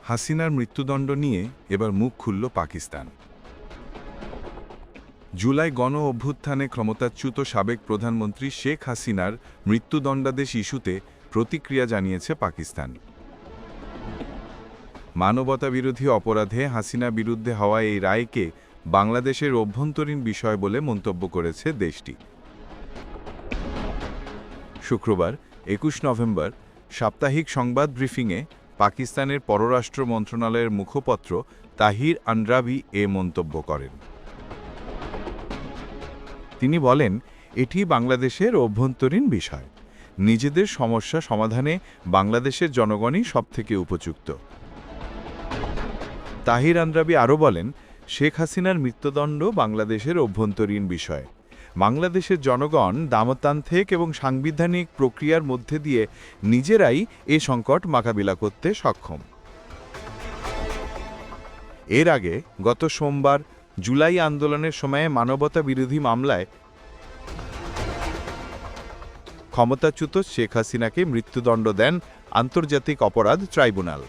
হাসিনার মৃত্যুদণ্ড নিয়ে এবার মুখ খুলল পাকিস্তান। জুলাই গণ অভ্যুত্থানে ক্ষমতাচ্যুত সাবেক প্রধানমন্ত্রী শেখ হাসিনার মৃত্যুদণ্ডাদেশ ইস্যুতে প্রতিক্রিয়া জানিয়েছে পাকিস্তান। মানবতাবিরোধী অপরাধে হাসিনা বিরুদ্ধে হওয়া এই রায়কে বাংলাদেশের অভ্যন্তরীণ বিষয় বলে মন্তব্য করেছে দেশটি। শুক্রবার ২১ নভেম্বর সাপ্তাহিক সংবাদ ব্রিফিংয়ে পাকিস্তানের পররাষ্ট্র মন্ত্রণালয়ের মুখপাত্র তাহির আনরাবি এ মন্তব্য করেন। তিনি বলেন, এটি বাংলাদেশের অভ্যন্তরীণ বিষয়। নিজেদের সমস্যা সমাধানে বাংলাদেশের জনগণই সবথেকে উপযুক্ত। তাহির আনরাবি আরও বলেন, শেখ হাসিনার মৃত্যুদণ্ড বাংলাদেশের অভ্যন্তরীণ বিষয়। বাংলাদেশের জনগণ দামতান্ত্রিক এবং সাংবিধানিক প্রক্রিয়ার মধ্যে দিয়ে নিজেরাই এ সংকট মোকাবিলা করতে সক্ষম। এর আগে গত সোমবার জুলাই আন্দোলনের সময়ে মানবতা বিরোধী মামলায় ক্ষমতাচ্যুত শেখ হাসিনাকে মৃত্যুদণ্ড দেন আন্তর্জাতিক অপরাধ ট্রাইব্যুনাল।